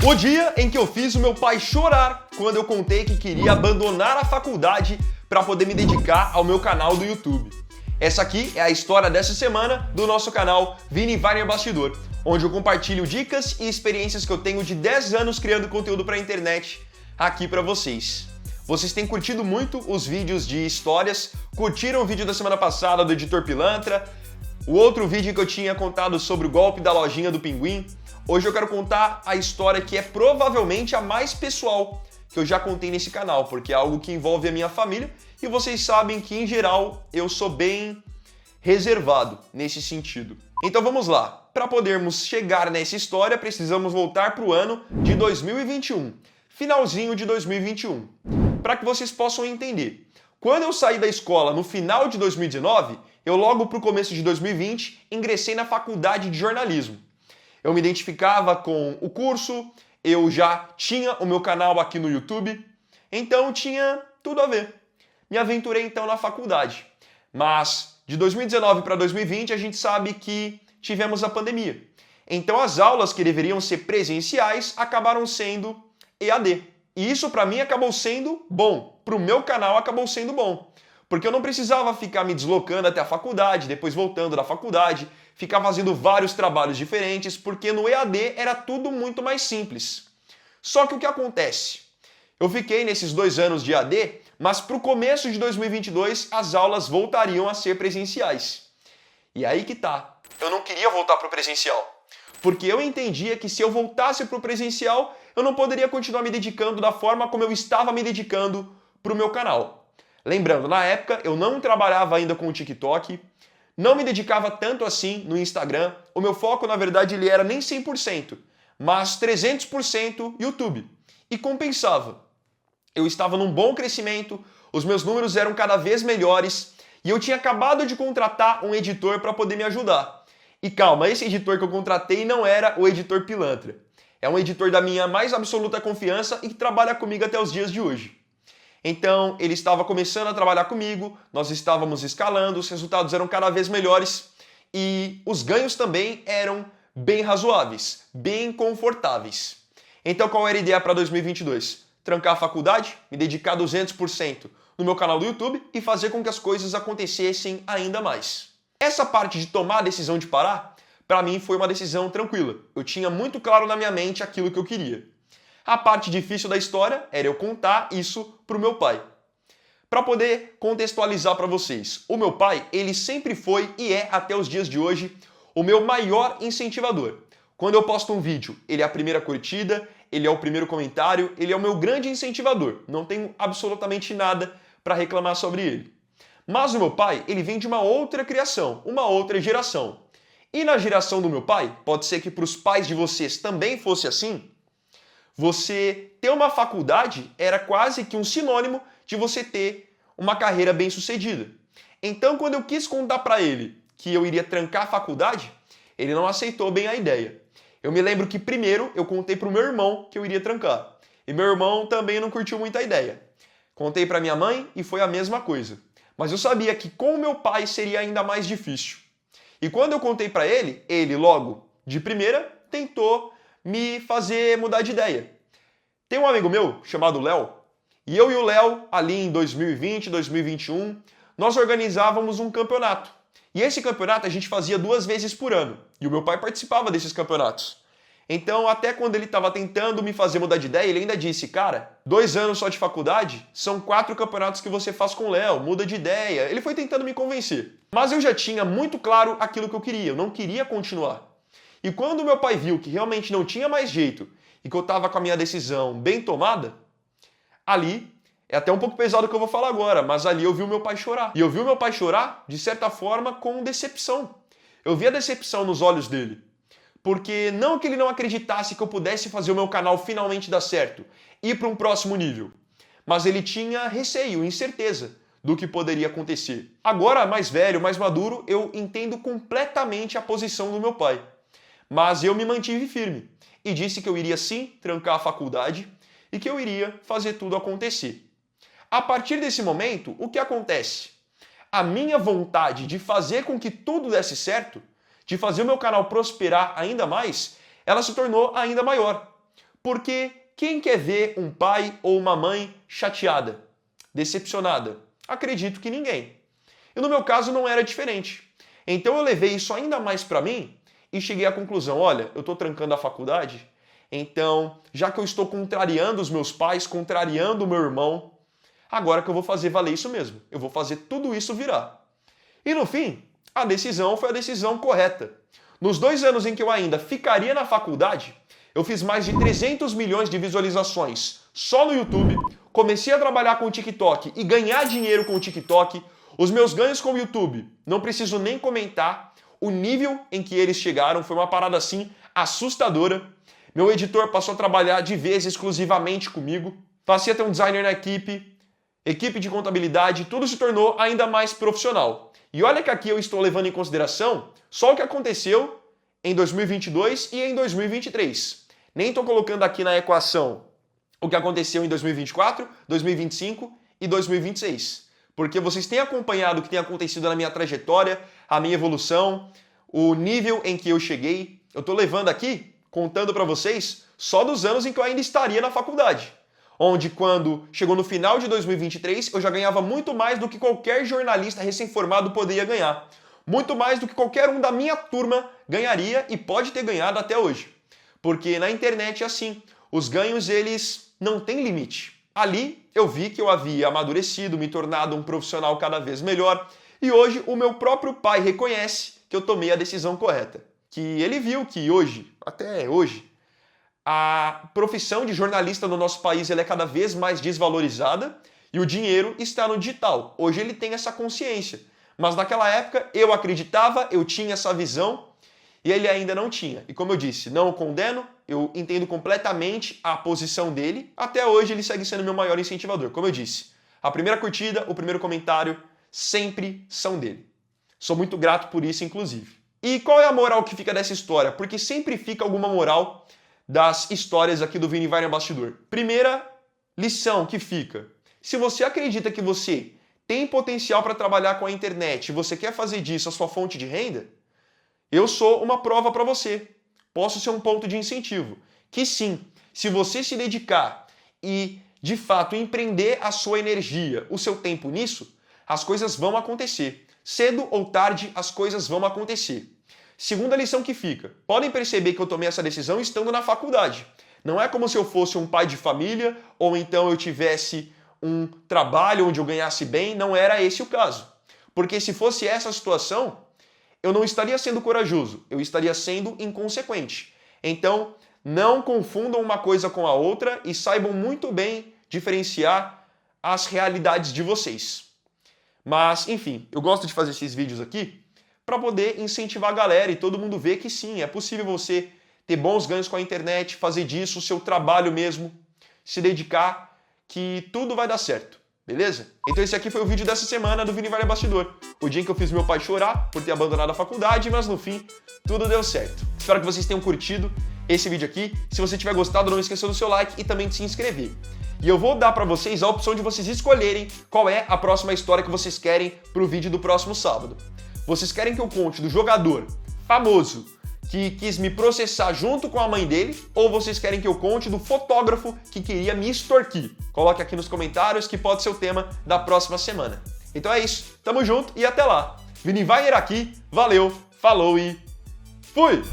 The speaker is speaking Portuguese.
O dia em que eu fiz o meu pai chorar quando eu contei que queria abandonar a faculdade para poder me dedicar ao meu canal do YouTube. Essa aqui é a história dessa semana do nosso canal Vini Wagner Bastidor, onde eu compartilho dicas e experiências que eu tenho de 10 anos criando conteúdo para a internet aqui para vocês. Vocês têm curtido muito os vídeos de histórias, curtiram o vídeo da semana passada do Editor Pilantra, o outro vídeo que eu tinha contado sobre o golpe da lojinha do Pinguim. Hoje eu quero contar a história que é provavelmente a mais pessoal que eu já contei nesse canal, porque é algo que envolve a minha família e vocês sabem que, em geral, eu sou bem reservado nesse sentido. Então vamos lá. Para podermos chegar nessa história, precisamos voltar para o ano de 2021, finalzinho de 2021, para que vocês possam entender. Quando eu saí da escola no final de 2019, eu logo para o começo de 2020 ingressei na faculdade de jornalismo. Eu me identificava com o curso, eu já tinha o meu canal aqui no YouTube, então tinha tudo a ver. Me aventurei então na faculdade. Mas de 2019 para 2020 a gente sabe que tivemos a pandemia. Então as aulas que deveriam ser presenciais acabaram sendo EAD. E isso para mim acabou sendo bom, para o meu canal acabou sendo bom. Porque eu não precisava ficar me deslocando até a faculdade, depois voltando da faculdade, ficar fazendo vários trabalhos diferentes, porque no EAD era tudo muito mais simples. Só que o que acontece? Eu fiquei nesses 2 anos de EAD, mas para o começo de 2022 as aulas voltariam a ser presenciais. E aí que tá. Eu não queria voltar para o presencial, porque eu entendia que se eu voltasse para o presencial, eu não poderia continuar me dedicando da forma como eu estava me dedicando para o meu canal. Lembrando, na época eu não trabalhava ainda com o TikTok, não me dedicava tanto assim no Instagram, o meu foco na verdade ele era nem 100%, mas 300% YouTube. E compensava. Eu estava num bom crescimento, os meus números eram cada vez melhores e eu tinha acabado de contratar um editor para poder me ajudar. E calma, esse editor que eu contratei não era o Editor Pilantra. É um editor da minha mais absoluta confiança e que trabalha comigo até os dias de hoje. Então, ele estava começando a trabalhar comigo, nós estávamos escalando, os resultados eram cada vez melhores e os ganhos também eram bem razoáveis, bem confortáveis. Então, qual era a ideia para 2022? Trancar a faculdade, me dedicar 200% no meu canal do YouTube e fazer com que as coisas acontecessem ainda mais. Essa parte de tomar a decisão de parar, para mim foi uma decisão tranquila. Eu tinha muito claro na minha mente aquilo que eu queria. A parte difícil da história era eu contar isso para o meu pai. Para poder contextualizar para vocês, o meu pai, ele sempre foi e é até os dias de hoje o meu maior incentivador. Quando eu posto um vídeo, ele é a primeira curtida, ele é o primeiro comentário, ele é o meu grande incentivador. Não tenho absolutamente nada para reclamar sobre ele. Mas o meu pai, ele vem de uma outra criação, uma outra geração. E na geração do meu pai, pode ser que para os pais de vocês também fosse assim, você ter uma faculdade era quase que um sinônimo de você ter uma carreira bem-sucedida. Então, quando eu quis contar para ele que eu iria trancar a faculdade, ele não aceitou bem a ideia. Eu me lembro que primeiro eu contei para o meu irmão que eu iria trancar. E meu irmão também não curtiu muito a ideia. Contei para minha mãe e foi a mesma coisa. Mas eu sabia que com o meu pai seria ainda mais difícil. E quando eu contei para ele, ele logo, de primeira, tentou me fazer mudar de ideia. Tem um amigo meu chamado Léo, e eu e o Léo, ali em 2020, 2021, nós organizávamos um campeonato. E esse campeonato a gente fazia 2 vezes por ano, e o meu pai participava desses campeonatos. Então, até quando ele estava tentando me fazer mudar de ideia, ele ainda disse, cara, 2 anos só de faculdade, são 4 campeonatos que você faz com o Léo, muda de ideia. Ele foi tentando me convencer. Mas eu já tinha muito claro aquilo que eu queria, eu não queria continuar. E quando meu pai viu que realmente não tinha mais jeito e que eu estava com a minha decisão bem tomada, ali, é até um pouco pesado o que eu vou falar agora, mas ali eu vi o meu pai chorar. E eu vi o meu pai chorar, de certa forma, com decepção. Eu vi a decepção nos olhos dele. Porque não que ele não acreditasse que eu pudesse fazer o meu canal finalmente dar certo, ir para um próximo nível, mas ele tinha receio, incerteza do que poderia acontecer. Agora, mais velho, mais maduro, eu entendo completamente a posição do meu pai. Mas eu me mantive firme e disse que eu iria sim trancar a faculdade e que eu iria fazer tudo acontecer. A partir desse momento, o que acontece? A minha vontade de fazer com que tudo desse certo, de fazer o meu canal prosperar ainda mais, ela se tornou ainda maior. Porque quem quer ver um pai ou uma mãe chateada, decepcionada? Acredito que ninguém. E no meu caso não era diferente. Então eu levei isso ainda mais para mim e cheguei à conclusão, olha, eu estou trancando a faculdade, então já que eu estou contrariando os meus pais, contrariando o meu irmão, agora que eu vou fazer valer isso mesmo. Eu vou fazer tudo isso virar. E no fim, a decisão foi a decisão correta. Nos 2 anos em que eu ainda ficaria na faculdade, eu fiz mais de 300 milhões de visualizações só no YouTube, comecei a trabalhar com o TikTok e ganhar dinheiro com o TikTok. Os meus ganhos com o YouTube, não preciso nem comentar, o nível em que eles chegaram foi uma parada assim assustadora. Meu editor passou a trabalhar de vez exclusivamente comigo, passei a ter um designer na equipe de contabilidade, tudo se tornou ainda mais profissional. E olha que aqui eu estou levando em consideração só o que aconteceu em 2022 e em 2023. Nem estou colocando aqui na equação o que aconteceu em 2024, 2025 e 2026. Porque vocês têm acompanhado o que tem acontecido na minha trajetória, a minha evolução, o nível em que eu cheguei. Eu estou levando aqui, contando para vocês, só dos anos em que eu ainda estaria na faculdade. Onde quando chegou no final de 2023, eu já ganhava muito mais do que qualquer jornalista recém-formado poderia ganhar. Muito mais do que qualquer um da minha turma ganharia e pode ter ganhado até hoje. Porque na internet é assim, os ganhos eles não têm limite. Ali eu vi que eu havia amadurecido, me tornado um profissional cada vez melhor e hoje o meu próprio pai reconhece que eu tomei a decisão correta. Que ele viu que hoje, até hoje, a profissão de jornalista no nosso país ela é cada vez mais desvalorizada e o dinheiro está no digital. Hoje ele tem essa consciência. Mas naquela época eu acreditava, eu tinha essa visão e ele ainda não tinha. E como eu disse, não o condeno, eu entendo completamente a posição dele. Até hoje ele segue sendo meu maior incentivador. Como eu disse, a primeira curtida, o primeiro comentário sempre são dele. Sou muito grato por isso, inclusive. E qual é a moral que fica dessa história? Porque sempre fica alguma moral das histórias aqui do Vini Vai no Bastidor. Primeira lição que fica. Se você acredita que você tem potencial para trabalhar com a internet e você quer fazer disso a sua fonte de renda, eu sou uma prova para você. Posso ser um ponto de incentivo. Que sim, se você se dedicar e, de fato, empreender a sua energia, o seu tempo nisso, as coisas vão acontecer. Cedo ou tarde, as coisas vão acontecer. Segunda lição que fica. Podem perceber que eu tomei essa decisão estando na faculdade. Não é como se eu fosse um pai de família ou então eu tivesse um trabalho onde eu ganhasse bem. Não era esse o caso. Porque se fosse essa a situação, eu não estaria sendo corajoso. Eu estaria sendo inconsequente. Então, não confundam uma coisa com a outra e saibam muito bem diferenciar as realidades de vocês. Mas, enfim, eu gosto de fazer esses vídeos aqui para poder incentivar a galera e todo mundo ver que sim, é possível você ter bons ganhos com a internet, fazer disso o seu trabalho mesmo, se dedicar, que tudo vai dar certo, beleza? Então esse aqui foi o vídeo dessa semana do Vini Vai no Bastidor. O dia em que eu fiz meu pai chorar por ter abandonado a faculdade, mas no fim, tudo deu certo. Espero que vocês tenham curtido esse vídeo aqui. Se você tiver gostado, não esqueça do seu like e também de se inscrever. E eu vou dar para vocês a opção de vocês escolherem qual é a próxima história que vocês querem pro vídeo do próximo sábado. Vocês querem que eu conte do jogador famoso que quis me processar junto com a mãe dele, ou vocês querem que eu conte do fotógrafo que queria me extorquir? Coloque aqui nos comentários que pode ser o tema da próxima semana. Então é isso, tamo junto e até lá. Vini Vai aqui, valeu, falou e fui!